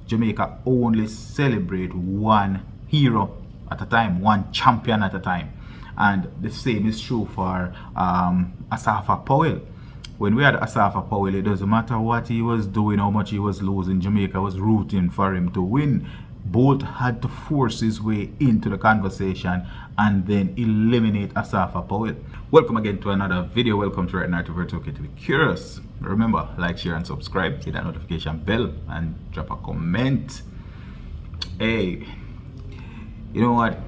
Jamaica only celebrate one hero at a time, one champion at a time. And the same is true for Asafa Powell. When we had Asafa Powell, it doesn't matter what he was doing, how much he was losing, Jamaica was rooting for him to win. Bolt had to force his way into the conversation and then eliminate Asafa Powell. Welcome again to another video. Welcome to Right Now, if you're okay to be curious. Remember, like, share, and subscribe. Hit that notification bell and drop a comment. Hey, you know what?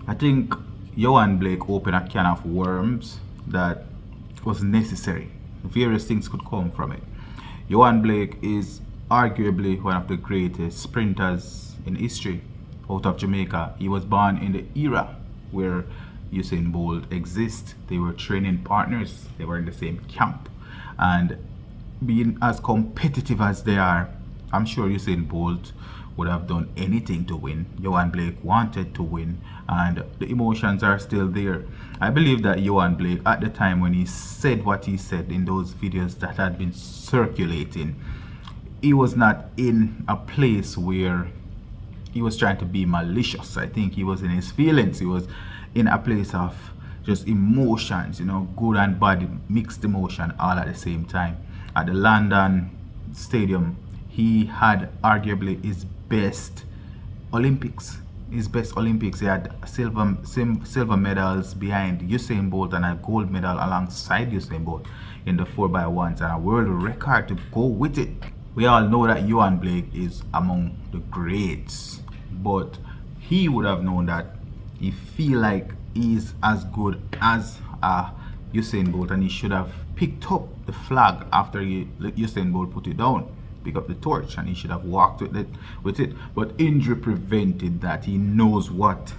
I think Yohan Blake opened a can of worms that was necessary. Various things could come from it. Yohan Blake is arguably one of the greatest sprinters in history out of Jamaica. He was born in the era where Usain Bolt exists. They were training partners. They were in the same camp. And being as competitive as they are, I'm sure Usain Bolt would have done anything to win. Yohan Blake wanted to win, and the emotions are still there. I believe that Yohan Blake, at the time when he said what he said in those videos that had been circulating, he was not in a place where he was trying to be malicious. I think he was in his feelings. He was in a place of just emotions, you know, good and bad, mixed emotion all at the same time. At the London Stadium, he had arguably his best Olympics. He had silver medals behind Usain Bolt and a gold medal alongside Usain Bolt in the 4x1s and a world record to go with it. We all know that Yohan Blake is among the greats, but he would have known that he feel like he's as good as Usain Bolt, and he should have picked up the flag after Usain Bolt put it down. Pick up the torch, and he should have walked with it, but injury prevented that. He knows what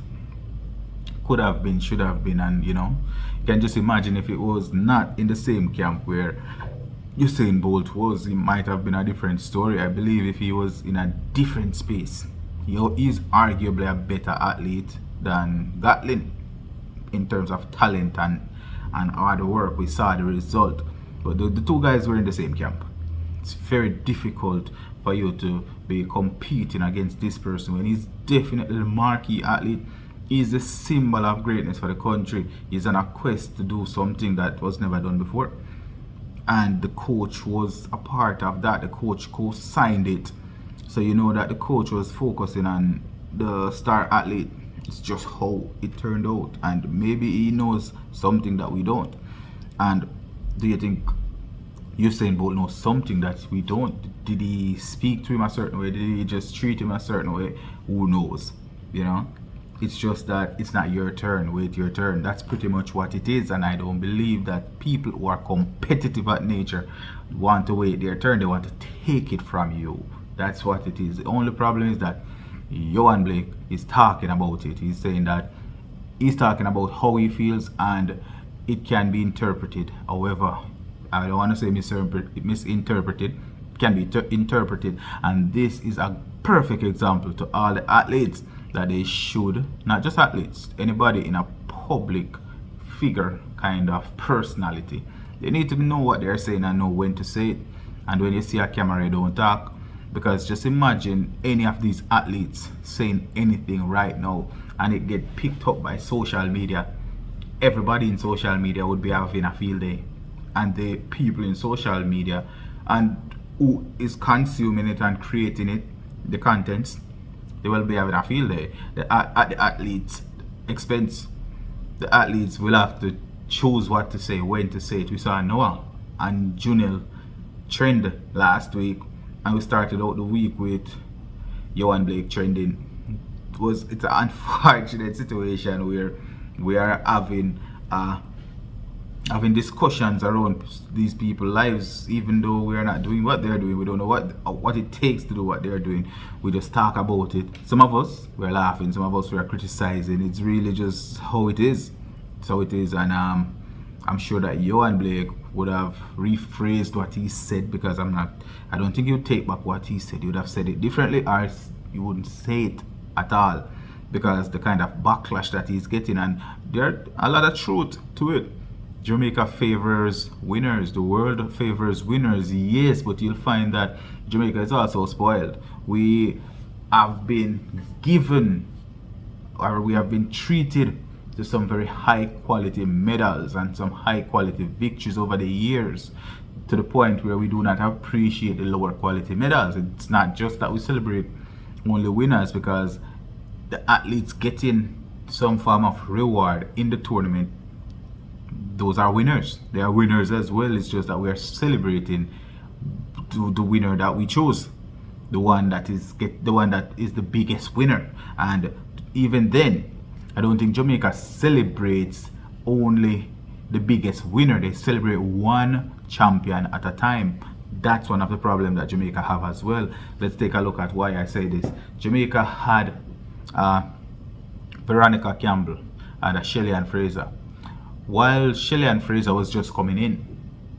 could have been, should have been, and you know, you can just imagine if it was not in the same camp where Usain Bolt was, it might have been a different story. I believe if he was in a different space, he's arguably a better athlete than Gatlin in terms of talent and hard work. We saw the result, but the two guys were in the same camp. It's very difficult for you to be competing against this person when he's definitely the marquee athlete. He's the symbol of greatness for the country. He's on a quest to do something that was never done before, and the coach was a part of that. The coach co-signed it, so you know that the coach was focusing on the star athlete. It's just how it turned out, and maybe he knows something that we don't. And do you think Usain Bolt knows something that we don't? Did he speak to him a certain way? Did he just treat him a certain way? Who knows? You know, it's just that it's not your turn, wait your turn. That's pretty much what it is. And I don't believe that people who are competitive at nature want to wait their turn. They want to take it from you. That's what it is. The only problem is that Yohan Blake is talking about it. He's saying that he's talking about how he feels, and it can be interpreted however, I don't want to say misinterpreted. It can be interpreted, and this is a perfect example to all the athletes that they should, not just athletes, anybody in a public figure kind of personality, they need to know what they're saying and know when to say it. And when you see a camera, you don't talk, because just imagine any of these athletes saying anything right now and it get picked up by social media. Everybody in social media would be having a field day, and the people in social media and who is consuming it and creating it, the contents, they will be having a field day at the athletes' expense. The athletes will have to choose what to say, when to say it. We saw Noah and Junel trend last week, and we started out the week with Yohan Blake trending. It's an unfortunate situation where we are having discussions around these people's lives, even though we are not doing what they're doing. We don't know what it takes to do what they're doing. We just talk about it. Some of us we're laughing, some of us we're criticizing. It's really just how it is. It's how it is. And I'm sure that Yohan Blake would have rephrased what he said, because I don't think he would take back what he said. He would have said it differently, or you wouldn't say it at all, because the kind of backlash that he's getting, and there's a lot of truth to it. Jamaica favors winners, the world favors winners, yes, but you'll find that Jamaica is also spoiled. We have been given, or we have been treated to some very high quality medals and some high quality victories over the years, to the point where we do not appreciate the lower quality medals. It's not just that we celebrate only winners, because the athletes getting some form of reward in the tournament, those are winners. They are winners as well. It's just that we are celebrating the winner that we chose, the one that is the biggest winner. And even then, I don't think Jamaica celebrates only the biggest winner. They celebrate one champion at a time. That's one of the problems that Jamaica have as well. Let's take a look at why I say this. Jamaica had Veronica Campbell and Shelly Ann Fraser. While Shelly Ann Fraser was just coming in,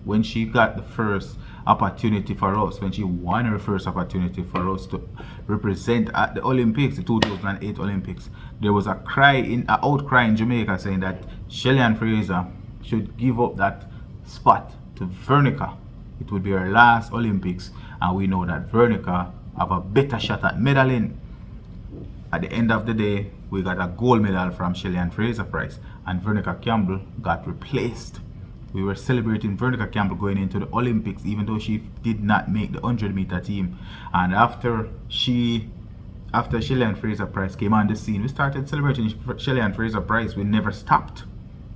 when she got the first opportunity for us, when she won her first opportunity for us to represent at the Olympics, the 2008 Olympics, there was an outcry in Jamaica saying that Shelly Ann Fraser should give up that spot to Veronica. It would be her last Olympics, and we know that Veronica have a better shot at medaling. At the end of the day, we got a gold medal from Shelly Ann Fraser Price, and Veronica Campbell got replaced. We were celebrating Veronica Campbell going into the Olympics, even though she did not make the 100-meter team. And after Shelly Ann Fraser Price came on the scene, we started celebrating Shelly Ann Fraser Price. We never stopped.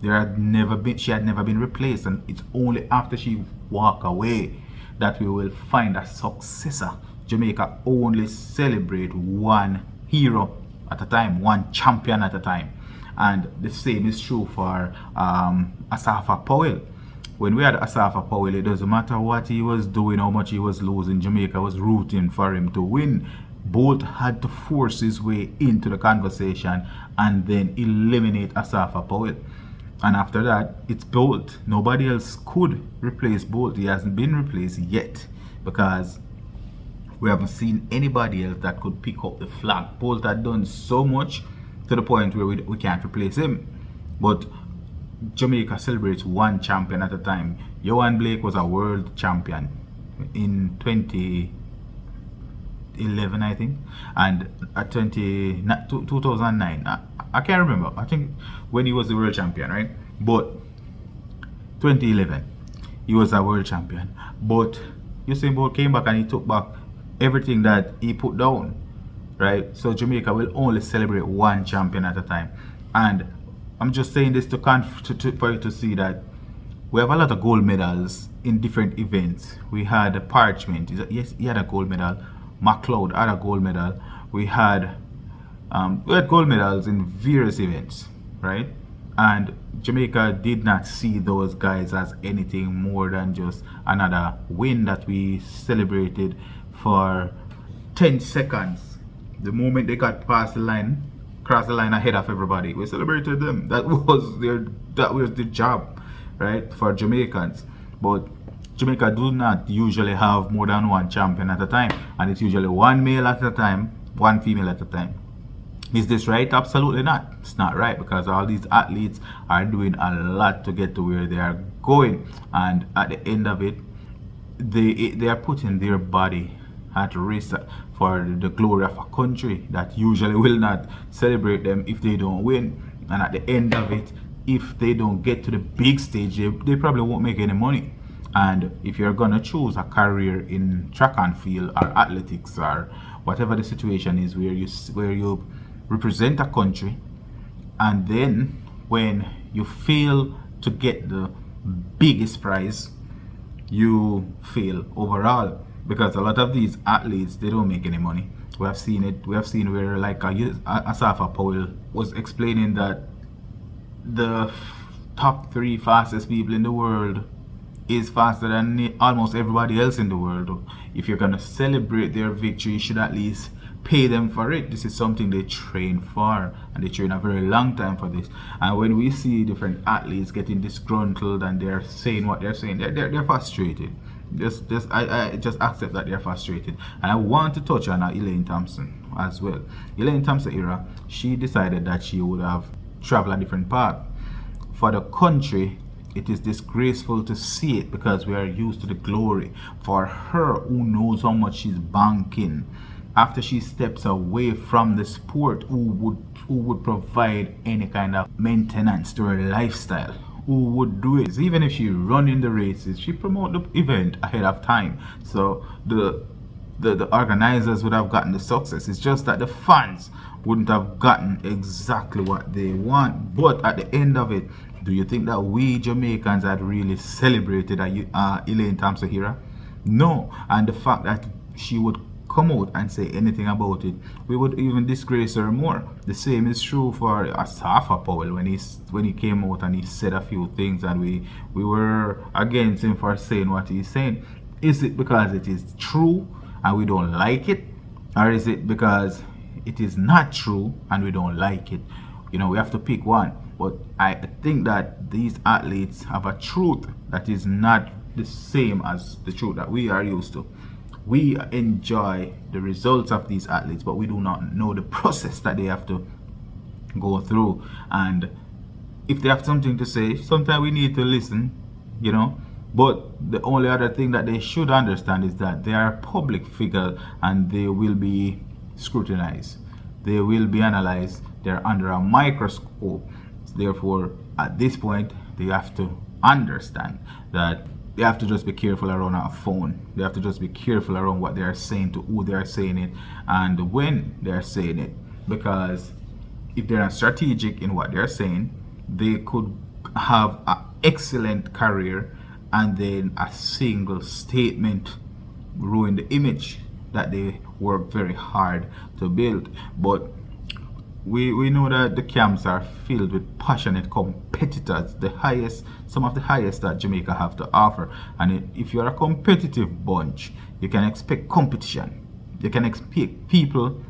She had never been replaced, and it's only after she walked away that we will find a successor. Jamaica only celebrate one hero at a time, one champion at a time. And the same is true for Asafa Powell. When we had Asafa Powell, it doesn't matter what he was doing, how much he was losing, Jamaica was rooting for him to win. Bolt had to force his way into the conversation and then eliminate Asafa Powell. And after that, it's Bolt. Nobody else could replace Bolt. He hasn't been replaced yet, because we haven't seen anybody else that could pick up the flag. Bolt had done so much to the point where we can't replace him. But Jamaica celebrates one champion at a time. Yohan Blake was a world champion in 2011, I think, and at 2009. I can't remember. I think when he was the world champion, right? But 2011, he was a world champion. But Usain Bolt came back and he took back everything that he put down, right? So Jamaica will only celebrate one champion at a time. And I'm just saying this for you to see that we have a lot of gold medals in different events. We had Parchment. Yes, he had a gold medal. McLeod had a gold medal. We had gold medals in various events, right? And Jamaica did not see those guys as anything more than just another win that we celebrated for 10 seconds. The moment they got past the line, crossed the line ahead of everybody, we celebrated them. That was the job, right, for Jamaicans. But Jamaica do not usually have more than one champion at a time, and it's usually one male at a time, one female at a time. Is this right? Absolutely not. It's not right, because all these athletes are doing a lot to get to where they are going, and at the end of it, they are putting their body at risk for the glory of a country that usually will not celebrate them if they don't win. And at the end of it, if they don't get to the big stage, they probably won't make any money. And if you're gonna choose a career in track and field or athletics or whatever the situation is, where you represent a country, and then when you fail to get the biggest prize, you fail overall, because a lot of these athletes, they don't make any money. We have seen it. We have seen where, like Asafa Powell was explaining that the top 3 fastest people in the world is faster than almost everybody else in the world. If you're gonna celebrate their victory, you should at least pay them for it. This is something they train for, and they train a very long time for this. And when we see different athletes getting disgruntled and they're saying what they're saying, they're frustrated. I just accept that they're frustrated. And I want to touch on Elaine Thompson as well. Elaine Thompson era, she decided that she would have traveled a different path. For the country, It is disgraceful to see it because we are used to the glory. For her who knows how much she's banking after she steps away from the sport, who would provide any kind of maintenance to her lifestyle, who would do it. Even if she run in the races, she promote the event ahead of time. So the organizers would have gotten the success. It's just that the fans wouldn't have gotten exactly what they want. But at the end of it, do you think that we Jamaicans had really celebrated Elaine Thompson-Herah? No. And the fact that she would come out and say anything about it, we would even disgrace her more. The same is true for Asafa Powell when he came out and he said a few things, and we were against him for saying what he's saying. Is it because it is true and we don't like it, or is it because it is not true and we don't like it? We have to pick one. But I think that these athletes have a truth that is not the same as the truth that we are used to. We enjoy the results of these athletes, but we do not know the process that they have to go through. And if they have something to say, sometimes we need to listen, But the only other thing that they should understand is that they are a public figure and they will be scrutinized. They will be analyzed. They're under a microscope. Therefore, at this point, they have to understand that they have to just be careful around a phone. They have to just be careful around what they are saying, to who they are saying it, and when they are saying it. Because if they're not strategic in what they're saying, they could have an excellent career, and then a single statement ruin the image that they worked very hard to build. But we know that the camps are filled with passionate competitors, some of the highest that Jamaica have to offer. And if you're a competitive bunch, you can expect competition. You can expect people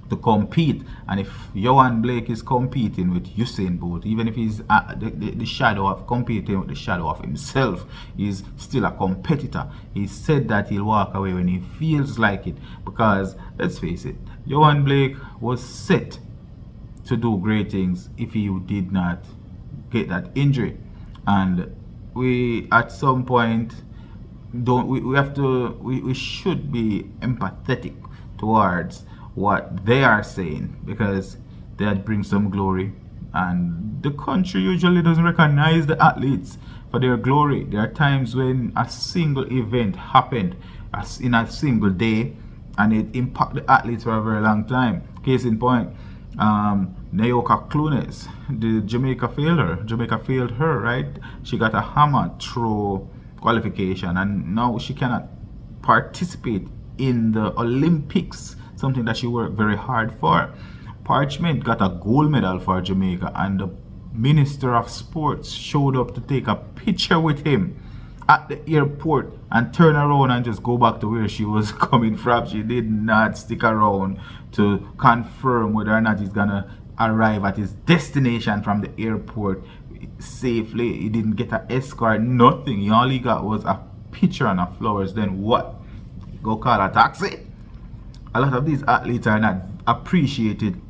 to compete. And if Yohan Blake is competing with Usain Bolt, even if he's the shadow of competing with the shadow of himself, he's still a competitor. He said that he'll walk away when he feels like it, because let's face it, Yohan Blake was set to do great things if he did not get that injury. And we at some point we should be empathetic towards what they are saying, because that brings some glory, and the country usually doesn't recognize the athletes for their glory. There are times when a single event happened in a single day and it impacted the athletes for a very long time. Case in point, Nayoka Clunes, Jamaica failed her, right? She got a hammer through qualification, and now she cannot participate in the Olympics, something that she worked very hard for. Parchment got a gold medal for Jamaica, and the Minister of Sports showed up to take a picture with him at the airport and turn around and just go back to where she was coming from. She did not stick around to confirm whether or not he's gonna arrive at his destination from the airport safely. He didn't get an escort, nothing. All he got was a picture and a flowers. Then what? Go call a taxi? A lot of these athletes are not appreciated.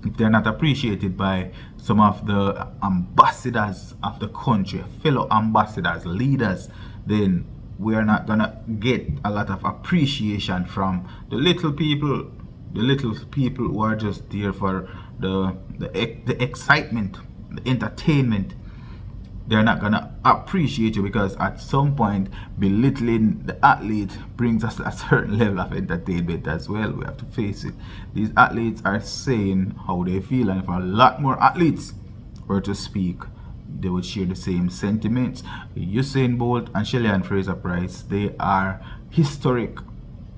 If they're not appreciated by some of the ambassadors of the country, fellow ambassadors, leaders, then we are not gonna get a lot of appreciation from the little people who are just there for the excitement, the entertainment. They're not gonna appreciate you, because at some point belittling the athlete brings us a certain level of entertainment as well. We have to face it. These athletes are saying how they feel, and if a lot more athletes were to speak, they would share the same sentiments. Usain Bolt and Shelly-Ann Fraser-Pryce, they are historic.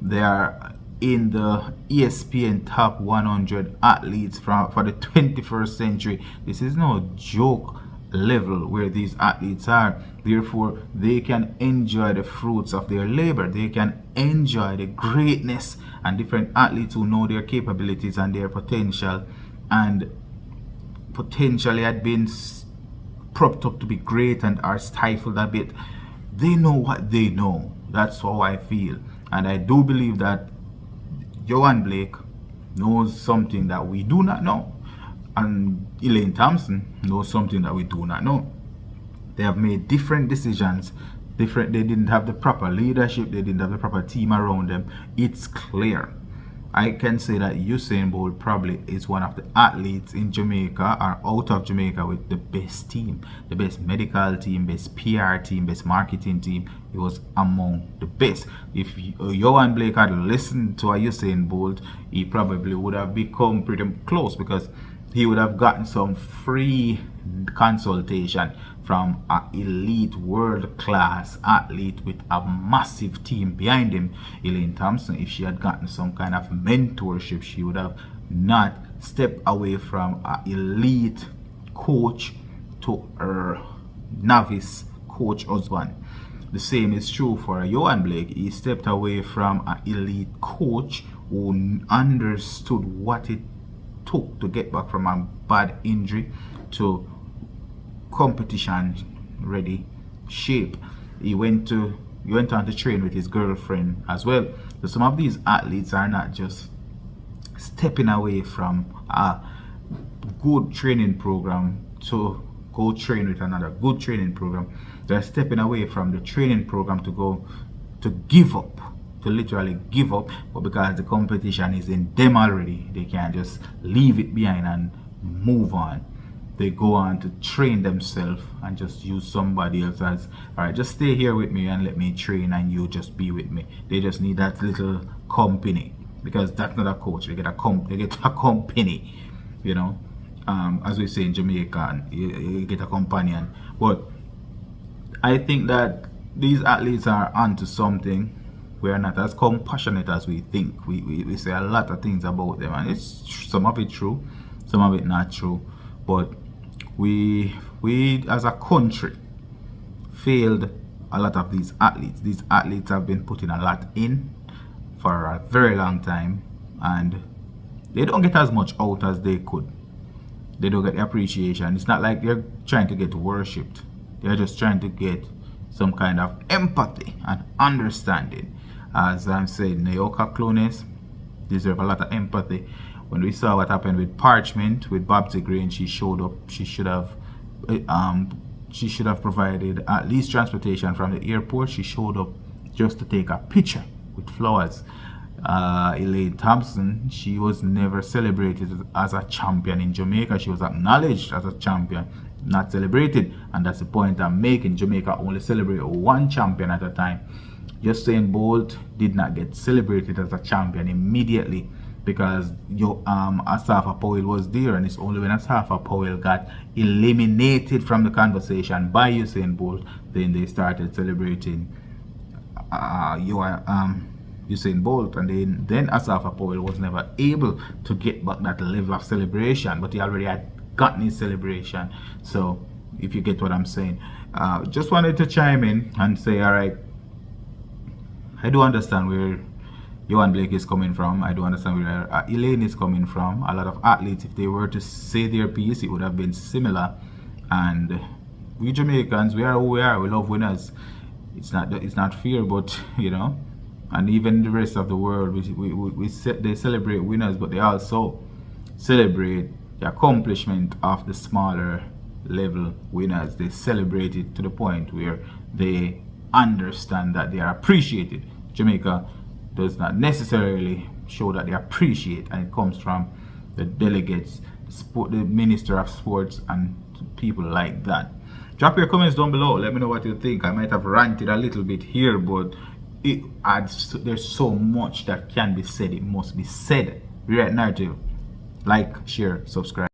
They are in the ESPN top 100 athletes for the 21st century. This is no joke level where these athletes are. Therefore, they can enjoy the fruits of their labor. They can enjoy the greatness, and different athletes who know their capabilities and their potential, and potentially had been propped up to be great and are stifled a bit. They know what they know. That's how I feel. And I do believe that Yohan Blake knows something that we do not know, and Elaine Thompson knows something that we do not know. They have made different decisions. They didn't have the proper leadership. They didn't have the proper team around them. It's clear. I can say that Usain Bolt probably is one of the athletes in Jamaica or out of Jamaica with the best team, the best medical team, best PR team, best marketing team. He was among the best. If Yohan Blake had listened to a Usain Bolt, he probably would have become pretty close, because he would have gotten some free consultation from an elite world-class athlete with a massive team behind him. Elaine Thompson, if she had gotten some kind of mentorship, she would have not stepped away from an elite coach to her novice coach husband. The same is true for Yohan Blake. He stepped away from an elite coach who understood what it took to get back from a bad injury to competition ready shape. He went on to train with his girlfriend as well. So some of these athletes are not just stepping away from a good training program to go train with another good training program. They're stepping away from the training program to go to give up, to literally give up, but because the competition is in them already, they can't just leave it behind and move on. They go on to train themselves and just use somebody else as, all right, just stay here with me and let me train and you just be with me. They just need that little company, because that's not a coach. They get a company, you know. As we say in Jamaica, you get a companion. But I think that these athletes are onto something. We are not as compassionate as we think. We say a lot of things about them, and it's some of it true, some of it not true. But we as a country failed a lot of these athletes. These athletes have been putting a lot in for a very long time, and they don't get as much out as they could. They don't get the appreciation. It's not like they're trying to get worshipped. They're just trying to get some kind of empathy and understanding. As I'm saying, Nayoka Clones deserve a lot of empathy. When we saw what happened with Parchment, with Babsy Green, she showed up. She should have provided at least transportation from the airport. She showed up just to take a picture with flowers. Elaine Thompson, she was never celebrated as a champion in Jamaica. She was acknowledged as a champion, not celebrated, and that's the point I'm making. Jamaica only celebrate one champion at a time. Usain Bolt did not get celebrated as a champion immediately because Asafa Powell was there, and it's only when Asafa Powell got eliminated from the conversation by Usain Bolt, then they started celebrating Usain Bolt, and then Asafa Powell was never able to get back that level of celebration, but he already had gotten his celebration. So if you get what I'm saying, just wanted to chime in and say, all right, I do understand where Yohan Blake is coming from. I do understand where Elaine is coming from. A lot of athletes, if they were to say their piece, it would have been similar. And we Jamaicans, we are who we are. We love winners. It's not fear, but you know. And even the rest of the world, they celebrate winners, but they also celebrate the accomplishment of the smaller level winners. They celebrate it to the point where they understand that they are appreciated. Jamaica does not necessarily show that they appreciate, and it comes from the delegates, the Minister of Sports, and people like that. Drop your comments down below. Let me know what you think. I might have ranted a little bit here, but there's so much that can be said. It must be said. Rewrite narrative. Like, share, subscribe.